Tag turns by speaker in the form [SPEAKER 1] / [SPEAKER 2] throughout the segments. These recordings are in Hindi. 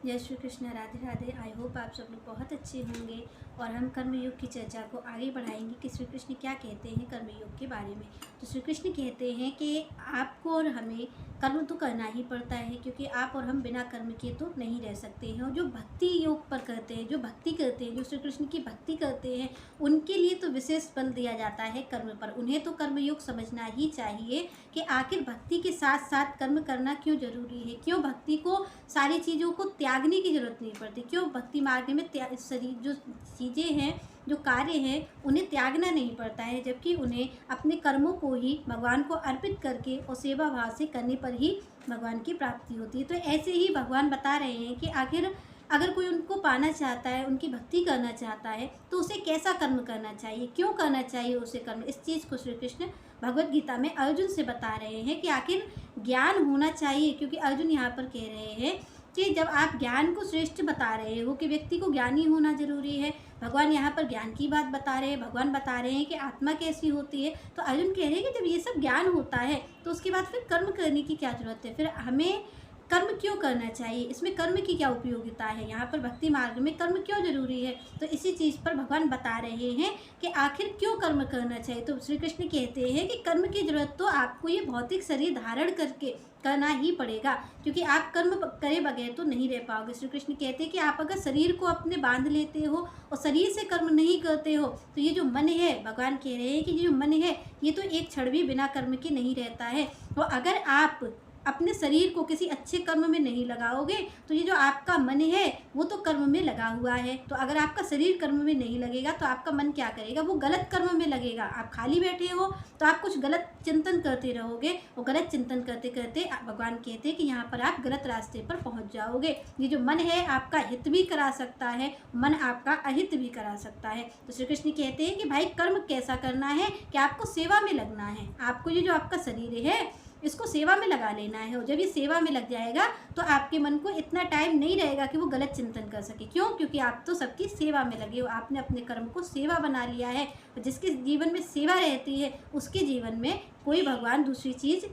[SPEAKER 1] जय श्री कृष्ण, राधे राधे। आई होप आप सब लोग बहुत अच्छे होंगे और हम कर्मयोग की चर्चा को आगे बढ़ाएंगे कि श्री कृष्ण क्या कहते हैं कर्मयोग के बारे में। तो श्री कृष्ण कहते हैं कि आपको और हमें कर्म तो करना ही पड़ता है, क्योंकि आप और हम बिना कर्म किए तो नहीं रह सकते हैं। और जो भक्ति योग पर करते हैं, जो भक्ति करते हैं, जो श्री कृष्ण की भक्ति करते हैं, उनके लिए तो विशेष बल दिया जाता है कर्म पर। उन्हें तो कर्मयोग समझना ही चाहिए कि आखिर भक्ति के साथ साथ कर्म करना क्यों जरूरी है, क्यों भक्ति को सारी चीज़ों को त्यागने की जरूरत नहीं पड़ती, क्यों भक्ति मार्ग में शरीर जो चीज़ें हैं, जो कार्य हैं, उन्हें त्यागना नहीं पड़ता है, जबकि उन्हें अपने कर्मों को ही भगवान को अर्पित करके और सेवा भाव से करने पर ही भगवान की प्राप्ति होती है। तो ऐसे ही भगवान बता रहे हैं कि आखिर अगर कोई उनको पाना चाहता है, उनकी भक्ति करना चाहता है, तो उसे कैसा कर्म करना चाहिए, क्यों करना चाहिए उसे कर्म। इस चीज़ को श्री कृष्ण भगवद गीता में अर्जुन से बता रहे हैं कि आखिर ज्ञान होना चाहिए, क्योंकि अर्जुन यहाँ पर कह रहे हैं कि जब आप ज्ञान को श्रेष्ठ बता रहे हो कि व्यक्ति को ज्ञानी होना जरूरी है, भगवान यहाँ पर ज्ञान की बात बता रहे हैं, भगवान बता रहे हैं कि आत्मा कैसी होती है, तो अर्जुन कह रहे हैं कि जब ये सब ज्ञान होता है तो उसके बाद फिर कर्म करने की क्या जरूरत है, फिर हमें कर्म क्यों करना चाहिए, इसमें कर्म की क्या उपयोगिता है, यहाँ पर भक्ति मार्ग में कर्म क्यों जरूरी है। तो इसी चीज़ पर भगवान बता रहे हैं कि आखिर क्यों कर्म करना चाहिए। तो श्री कृष्ण कहते हैं कि कर्म की जरूरत तो आपको ये भौतिक शरीर धारण करके करना ही पड़ेगा, क्योंकि आप कर्म करे बगैर तो नहीं रह पाओगे। श्री कृष्ण कहते हैं कि आप अगर शरीर को अपने बांध लेते हो और शरीर से कर्म नहीं करते हो, तो ये जो मन है, भगवान कह रहे हैं कि ये जो मन है, ये तो एक क्षण भी बिना कर्म के नहीं रहता है। तो अगर आप अपने शरीर को किसी अच्छे कर्म में नहीं लगाओगे, तो ये जो आपका मन है वो तो कर्म में लगा हुआ है। तो अगर आपका शरीर कर्म में नहीं लगेगा तो आपका मन क्या करेगा, वो गलत कर्म में लगेगा। आप खाली बैठे हो तो आप कुछ गलत चिंतन करते रहोगे, और गलत चिंतन करते करते भगवान कहते हैं कि यहाँ पर आप गलत रास्ते पर पहुँच जाओगे। ये जो मन है आपका हित भी करा सकता है, मन आपका अहित भी करा सकता है। तो श्री कृष्ण कहते हैं कि भाई कर्म कैसा करना है कि आपको सेवा में लगना है। आपको ये जो आपका शरीर है इसको सेवा में लगा लेना है, और जब ये सेवा में लग जाएगा तो आपके मन को इतना टाइम नहीं रहेगा कि वो गलत चिंतन कर सके। क्यों? क्योंकि आप तो सबकी सेवा में लगे हो, आपने अपने कर्म को सेवा बना लिया है। जिसके जीवन में सेवा रहती है उसके जीवन में कोई भगवान दूसरी चीज़,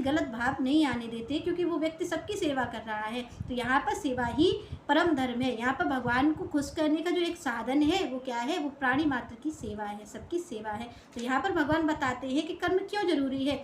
[SPEAKER 1] गलत भाव नहीं आने देते, क्योंकि वो व्यक्ति सबकी सेवा कर रहा है। तो यहाँ पर सेवा ही परम धर्म है। यहाँ पर भगवान को खुश करने का जो एक साधन है वो क्या है, वो प्राणी मात्र की सेवा है, सबकी सेवा है। तो यहाँ पर भगवान बताते हैं कि कर्म क्यों जरूरी है।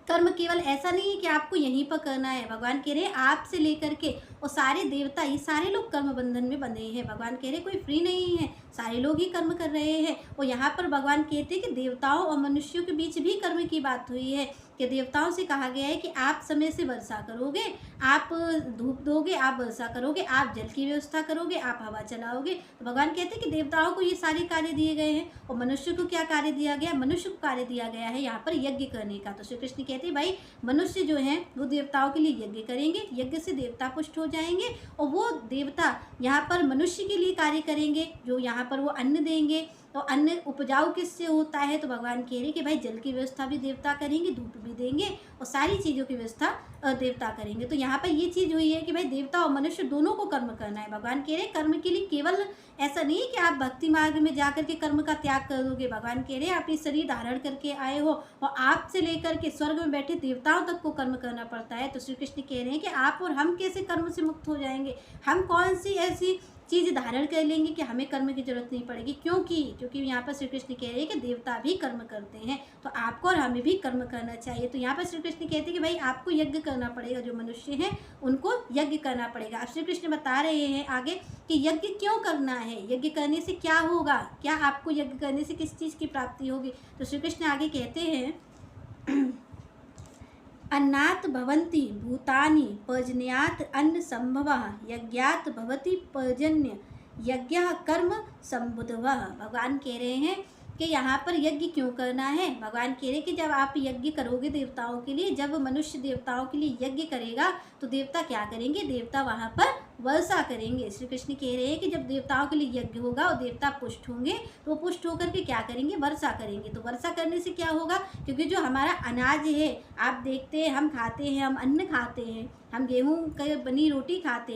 [SPEAKER 1] कर्म केवल ऐसा नहीं है कि आपको यहीं पर करना है। भगवान कह रहे हैं आप से लेकर के और सारे देवता, ये सारे लोग कर्म बंधन में बंधे हैं। भगवान कह रहे हैं कोई फ्री नहीं है, सारे लोग ही कर्म कर रहे हैं। और यहाँ पर भगवान कहते हैं कि देवताओं और मनुष्यों के बीच भी कर्म की बात हुई है, कि देवताओं से कहा गया है कि आप समय से वर्षा करोगे, आप धूप दोगे, आप वर्षा करोगे, आप जल की व्यवस्था करोगे, आप हवा चलाओगे। तो भगवान कहते हैं कि देवताओं को ये सारे कार्य दिए गए हैं, और मनुष्य को क्या कार्य दिया गया, मनुष्य को कार्य दिया गया है यहाँ पर यज्ञ करने का। तो श्री कृष्ण कहते हैं भाई मनुष्य जो है वो देवताओं के लिए यज्ञ करेंगे, यज्ञ से देवता पुष्ट हो जाएंगे, और वो देवता यहाँ पर मनुष्य के लिए कार्य करेंगे, जो यहाँ पर वो अन्न देंगे। तो अन्न उपजाऊ किससे होता है, तो भगवान कह रहे कि भाई जल की व्यवस्था भी देवता करेंगे, धूप भी देंगे, और सारी चीज़ों की व्यवस्था देवता करेंगे। तो यहाँ पर ये चीज़ हुई है कि भाई देवता और मनुष्य दोनों को कर्म करना है। भगवान कह रहे कर्म के लिए केवल ऐसा नहीं है कि आप भक्ति मार्ग में जाकर के कर्म का त्याग कर दोगे। भगवान कह रहे हैं आप ये शरीर धारण करके आए हो, और आपसे लेकर के स्वर्ग में बैठे देवताओं तक को कर्म करना पड़ता है। तो श्री कृष्ण कह रहे हैं कि आप और हम कैसे कर्म से मुक्त हो जाएंगे, हम कौन सी ऐसी चीज़ धारण कर लेंगे कि हमें कर्म की जरूरत नहीं पड़ेगी। क्योंकि यहाँ पर श्री कृष्ण कह रहे हैं कि देवता भी कर्म करते हैं, तो आपको और हमें भी कर्म करना चाहिए। तो यहाँ पर श्री कृष्ण कहते हैं कि भाई आपको यज्ञ करना पड़ेगा, जो मनुष्य हैं उनको यज्ञ करना पड़ेगा। अब श्री कृष्ण बता रहे हैं आगे कि यज्ञ क्यों करना है, यज्ञ करने से क्या होगा, क्या आपको यज्ञ करने से किस चीज़ की प्राप्ति होगी। तो श्री कृष्ण आगे कहते हैं अन्नात् भवन्ति भूतानि पर्जन्यात् अन्न संभवः यज्ञात् भवति पर्जन्य यज्ञः कर्म संबुधवः। भगवान कह रहे हैं कि यहाँ पर यज्ञ क्यों करना है। भगवान कह रहे हैं कि जब आप यज्ञ करोगे देवताओं के लिए, जब मनुष्य देवताओं के लिए यज्ञ करेगा तो देवता क्या करेंगे, देवता वहाँ पर वर्षा करेंगे। श्री कृष्ण कह रहे हैं कि जब देवताओं के लिए यज्ञ होगा और देवता पुष्ट होंगे तो वो पुष्ट होकर के क्या करेंगे, वर्षा करेंगे। तो वर्षा करने से क्या होगा, क्योंकि जो हमारा अनाज है, आप देखते हैं हम खाते हैं, हम अन्न खाते हैं, हम गेहूँ की बनी रोटी खाते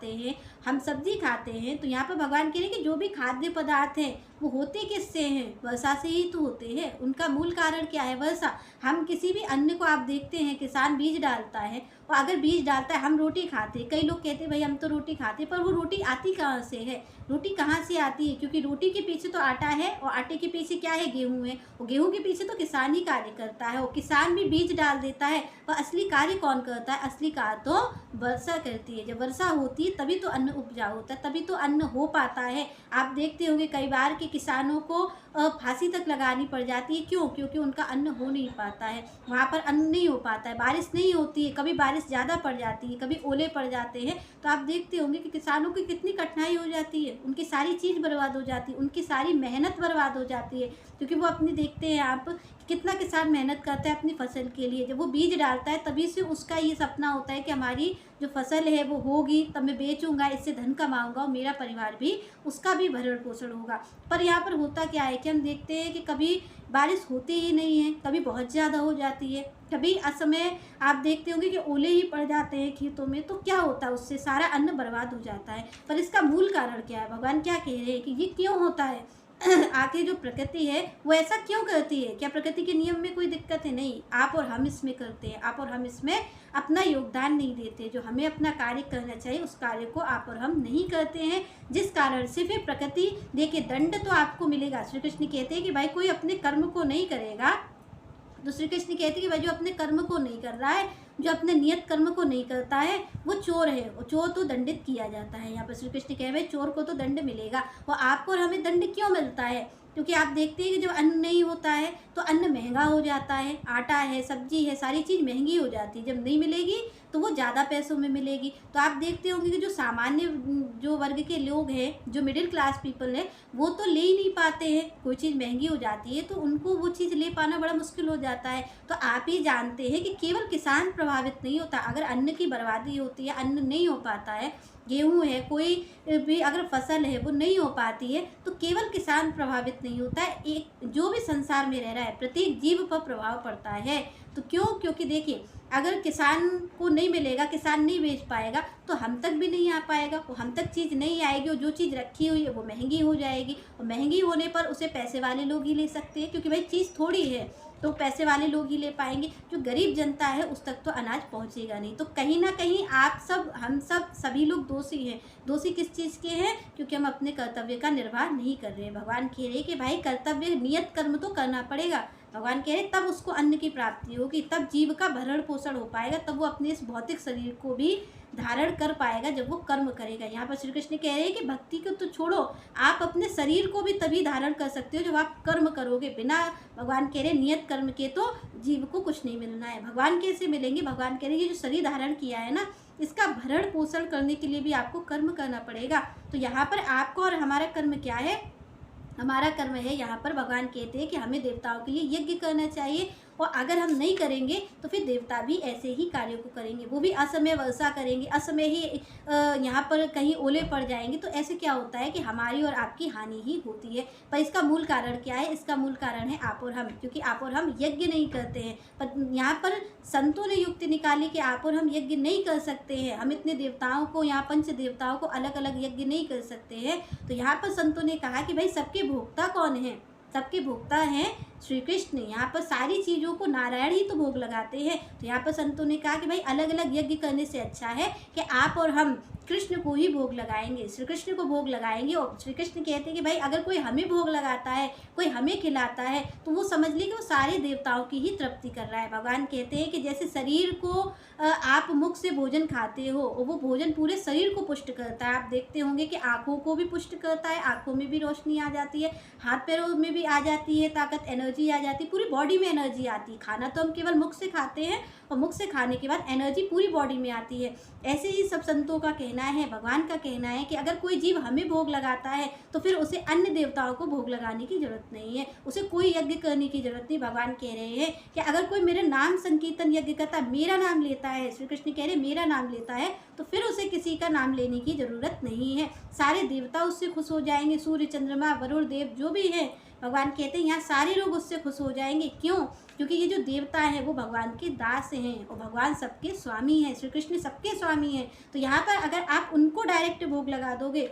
[SPEAKER 1] हैं, हम सब्जी खाते हैं। तो यहाँ पर भगवान कह रहे हैं कि जो भी खाद्य पदार्थ हैं वो होते किससे हैं, वर्षा से ही तो होते हैं। उनका मूल कारण क्या है, वर्षा। हम किसी भी अन्न को आप देखते हैं किसान बीज डालता है और अगर बीज डालता है, हम रोटी खाते हैं, कई लोग कहते हैं भाई हम तो रोटी खाते हैं, पर वो रोटी आती कहाँ से है? रोटी कहाँ से आती है? क्योंकि रोटी के पीछे तो आटा है और आटे के पीछे क्या है? गेहूँ है, और गेहूँ के पीछे तो किसान ही कार्य करता है, और किसान भी बीज डाल देता है। पर असली कार्य कौन करता है? असली कार्य तो वर्षा करती है। जब वर्षा होती है तभी तो अन्न उपजाऊ होता है, तभी तो अन्न हो पाता है। आप देखते होंगे कई बार कि किसानों को फांसी तक लगानी पड़ जाती है। क्यों? क्योंकि उनका अन्न हो नहीं पाता है, वहाँ पर अन्न नहीं हो पाता है, बारिश नहीं होती है, कभी बारिश ज़्यादा पड़ जाती है, कभी ओले पड़ जाते हैं। तो आप देखते होंगे कि किसानों की कितनी कठिनाई हो जाती है, उनकी सारी चीज़ बर्बाद हो जाती है, उनकी सारी मेहनत बर्बाद हो जाती है। क्योंकि वो अपनी देखते हैं आप कितना किसान मेहनत करता है अपनी फसल के लिए। जब वो बीज डालता है तभी से उसका ये सपना होता है कि हमारी जो फसल है वो होगी, तब मैं बेचूंगा, इससे धन कमाऊंगा और मेरा परिवार भी, उसका भी भरण पोषण होगा। पर यहाँ पर होता क्या है कि हम देखते हैं कि कभी बारिश होती ही नहीं है, कभी बहुत ज़्यादा हो जाती है, कभी असमय आप देखते होंगे कि ओले ही पड़ जाते हैं खेतों में। तो क्या होता है? उससे सारा अन्न बर्बाद हो जाता है। पर इसका मूल कारण क्या है? भगवान क्या कह रहे हैं कि ये क्यों होता है? आखिर जो प्रकृति है वो ऐसा क्यों करती है? क्या प्रकृति के नियम में कोई दिक्कत है? नहीं, आप और हम इसमें करते हैं, आप और हम इसमें अपना योगदान नहीं देते। जो हमें अपना कार्य करना चाहिए उस कार्य को आप और हम नहीं करते हैं, जिस कारण से फिर प्रकृति देखिए दंड तो आपको मिलेगा। श्री कृष्ण कहते हैं कि भाई कोई अपने कर्म को नहीं करेगा, तो श्री कृष्ण कहते हैं कि भाई जो अपने कर्म को नहीं कर रहा है, जो अपने नियत कर्म को नहीं करता है, वो चोर है, और चोर तो दंडित किया जाता है। यहाँ पर श्री कृष्ण कह रहे हैं चोर को तो दंड मिलेगा। और आपको और हमें दंड क्यों मिलता है? क्योंकि आप देखते हैं कि जब अन्न नहीं होता है तो अन्न महंगा हो जाता है, आटा है, सब्जी है, सारी चीज़ महंगी हो जाती है। जब नहीं मिलेगी तो वो ज़्यादा पैसों में मिलेगी। तो आप देखते होंगे कि जो सामान्य जो वर्ग के लोग हैं, जो मिडिल क्लास पीपल है, वो तो ले ही नहीं पाते हैं। कोई चीज़ महंगी हो जाती है तो उनको वो चीज़ ले पाना बड़ा मुश्किल हो जाता है। तो आप ही जानते हैं कि केवल किसान प्रभावित नहीं होता। अगर अन्न की बर्बादी होती है, अन्न नहीं हो पाता है, गेहूँ है, कोई भी अगर फसल है वो नहीं हो पाती है, तो केवल किसान प्रभावित नहीं होता है, एक जो भी संसार में रह रहा है प्रत्येक जीव पर प्रभाव पड़ता है। तो क्यों? क्योंकि देखिए अगर किसान को नहीं मिलेगा, किसान नहीं बेच पाएगा, तो हम तक भी नहीं आ पाएगा, वो हम तक चीज़ नहीं आएगी, और जो चीज़ रखी हुई है वो महंगी हो जाएगी, और महंगी होने पर उसे पैसे वाले लोग ही ले सकते हैं, क्योंकि भाई चीज़ थोड़ी है तो पैसे वाले लोग ही ले पाएंगे। जो गरीब जनता है उस तक तो अनाज पहुंचेगा नहीं। तो कहीं ना कहीं आप सब, हम सब, सभी लोग दोषी हैं। दोषी किस चीज़ के हैं? क्योंकि हम अपने कर्तव्य का निर्वाह नहीं कर रहे हैं। भगवान कह रहे हैं कि भाई कर्तव्य नियत कर्म तो करना पड़ेगा। भगवान कह रहे तब उसको अन्न की प्राप्ति होगी, तब जीव का भरण पोषण हो पाएगा, तब वो अपने इस भौतिक शरीर को भी धारण कर पाएगा जब वो कर्म करेगा। यहाँ पर श्री कृष्ण कह रहे हैं कि भक्ति को तो छोड़ो, आप अपने शरीर को भी तभी धारण कर सकते हो जब आप कर्म करोगे। बिना, भगवान कह रहे नियत कर्म के तो जीव को कुछ नहीं मिलना है। भगवान कैसे मिलेंगे? भगवान कह रहे हैं जो शरीर धारण किया है ना, इसका भरण पोषण करने के लिए भी आपको कर्म करना पड़ेगा। तो यहाँ पर आपको और हमारा कर्म क्या है? हमारा कर्म है, यहाँ पर भगवान कहते हैं कि हमें देवताओं के लिए यज्ञ करना चाहिए, और अगर हम नहीं करेंगे तो फिर देवता भी ऐसे ही कार्यों को करेंगे। वो भी असमय वर्षा करेंगे, असमय ही यहाँ पर कहीं ओले पड़ जाएंगे। तो ऐसे क्या होता है कि हमारी और आपकी हानि ही होती है। पर इसका मूल कारण क्या है? इसका मूल कारण है आप और हम, क्योंकि आप और हम यज्ञ नहीं करते हैं। पर यहाँ पर संतों ने युक्ति निकाली कि आप और हम यज्ञ नहीं कर सकते हैं। हम इतने देवताओं को, यहाँ पंच देवताओं को अलग अलग यज्ञ नहीं कर सकते हैं। तो यहाँ पर संतों ने कहा कि भाई सबके भोक्ता कौन है? सबके भोक्ता हैं श्री कृष्ण। यहाँ पर सारी चीज़ों को नारायण ही तो भोग लगाते हैं। तो यहाँ पर संतों ने कहा कि भाई अलग अलग यज्ञ करने से अच्छा है कि आप और हम कृष्ण को ही भोग लगाएंगे, श्री कृष्ण को भोग लगाएंगे। और श्री कृष्ण कहते हैं कि भाई अगर कोई हमें भोग लगाता है, कोई हमें खिलाता है, तो वो समझ ली कि वो सारे देवताओं की ही तृप्ति कर रहा है। भगवान कहते हैं कि जैसे शरीर को आप मुख से भोजन खाते हो और वो भोजन पूरे शरीर को पुष्ट करता है। आप देखते होंगे कि आँखों को भी पुष्ट करता है, आँखों में भी रोशनी आ जाती है, हाथ पैरों में भी आ जाती है ताकत, एनर्जी आ जाती है, पूरी बॉडी में एनर्जी आती है। खाना तो हम केवल मुख से खाते हैं और मुख से खाने के बाद एनर्जी पूरी बॉडी में आती है। ऐसे ही सब संतों का कहना है, भगवान का कहना है कि अगर कोई जीव हमें भोग लगाता है तो फिर उसे अन्य देवताओं को भोग लगाने की जरूरत नहीं है, उसे कोई यज्ञ करने की जरूरत नहीं। भगवान कह रहे हैं कि अगर कोई मेरे नाम संकीर्तन यज्ञ करता है, मेरा नाम लेता है, श्री कृष्ण कह रहे मेरा नाम लेता है, तो फिर उसे किसी का नाम लेने की जरूरत नहीं है। सारे देवता उससे खुश हो जाएंगे, सूर्य चंद्रमा वरुण देव जो भी है, भगवान कहते हैं यहाँ सारे लोग उससे खुश हो जाएंगे। क्यों? क्योंकि ये जो देवता है वो भगवान के दास हैं और भगवान सबके स्वामी हैं, श्री कृष्ण सबके स्वामी हैं। तो यहाँ पर अगर आप उनको डायरेक्ट भोग लगा दोगे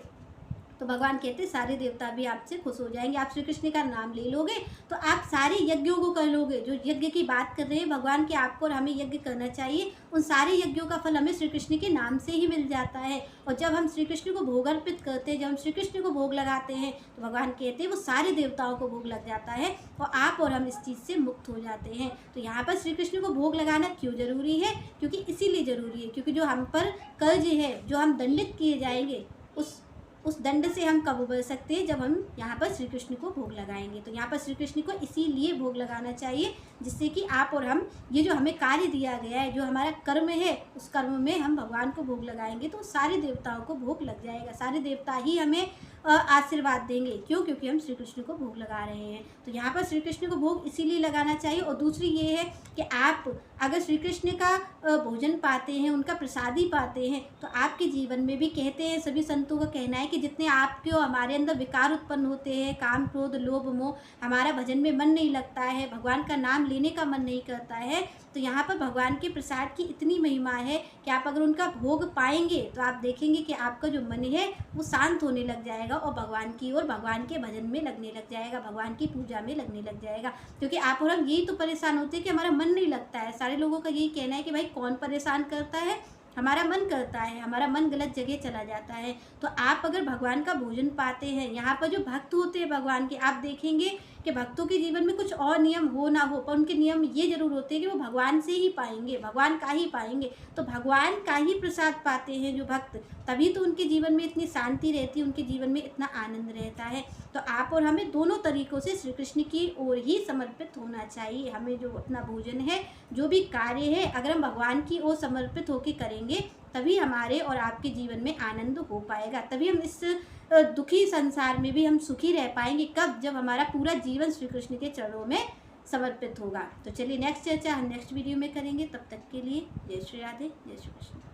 [SPEAKER 1] तो भगवान कहते हैं सारे देवता भी आपसे खुश हो जाएंगे। आप श्री कृष्ण का नाम ले लोगे तो आप सारे यज्ञों को कर लोगे। जो यज्ञ की बात कर रहे हैं भगवान के, आपको और हमें यज्ञ करना चाहिए, उन सारे यज्ञों का फल हमें श्री कृष्ण के नाम से ही मिल जाता है। और जब हम श्री कृष्ण को भोग अर्पित करते हैं, जब हम श्री कृष्ण को भोग लगाते हैं, तो भगवान कहते हैं वो सारे देवताओं को भोग लग जाता है और आप और हम इस चीज़ से मुक्त हो जाते हैं। तो यहाँ पर श्री कृष्ण को भोग लगाना क्यों जरूरी है? क्योंकि इसीलिए जरूरी है क्योंकि जो हम पर कर्ज है, जो हम दंडित किए जाएंगे, उस दंड से हम कब उबर सकते हैं? जब हम यहाँ पर श्री कृष्ण को भोग लगाएंगे। तो यहाँ पर श्री कृष्ण को इसीलिए भोग लगाना चाहिए जिससे कि आप और हम, ये जो हमें कार्य दिया गया है, जो हमारा कर्म है, उस कर्म में हम भगवान को भोग लगाएंगे तो सारे देवताओं को भोग लग जाएगा। सारे देवता ही हमें आशीर्वाद देंगे। क्यों? क्योंकि हम श्री कृष्ण को भोग लगा रहे हैं। तो यहाँ पर श्री कृष्ण को भोग इसीलिए लगाना चाहिए। और दूसरी ये है कि आप अगर श्री कृष्ण का भोजन पाते हैं, उनका प्रसादी पाते हैं, तो आपके जीवन में भी, कहते हैं सभी संतों का कहना है कि जितने आपके और हमारे अंदर विकार उत्पन्न होते हैं, काम क्रोध लोभ मोह, हमारा भजन में मन नहीं लगता है, भगवान का नाम लेने का मन नहीं करता है, तो यहाँ पर भगवान के प्रसाद की इतनी महिमा है कि आप अगर उनका भोग पाएंगे तो आप देखेंगे कि आपका जो मन है वो शांत होने लग जाएगा और भगवान की ओर, भगवान के भजन में लगने लग जाएगा, भगवान की पूजा में लगने लग जाएगा। क्योंकि आप और हम यही तो परेशान होते हैं कि हमारा मन नहीं लगता है। सारे लोगों का यही कहना है कि भाई कौन परेशान करता है, हमारा मन करता है, हमारा मन गलत जगह चला जाता है। तो आप अगर भगवान का भोजन पाते हैं, यहाँ पर जो भक्त होते हैं भगवान के, आप देखेंगे कि भक्तों के जीवन में कुछ और नियम हो ना हो, पर उनके नियम ये जरूर होते हैं कि वो भगवान से ही पाएंगे, भगवान का ही पाएंगे। तो भगवान का ही प्रसाद पाते हैं जो भक्त, तभी तो उनके जीवन में इतनी शांति रहती है, उनके जीवन में इतना आनंद रहता है। तो आप और हमें दोनों तरीक़ों से श्री कृष्ण की ओर ही समर्पित होना चाहिए। हमें जो अपना भोजन है, जो भी कार्य है, अगर हम भगवान की ओर समर्पित होकर करेंगे तभी हमारे और आपके जीवन में आनंद हो पाएगा। तभी हम इस दुखी संसार में भी हम सुखी रह पाएंगे। कब? जब हमारा पूरा जीवन श्री कृष्ण के चरणों में समर्पित होगा। तो चलिए नेक्स्ट चर्चा हम नेक्स्ट वीडियो में करेंगे। तब तक के लिए जय श्री राधे, जय श्री कृष्ण।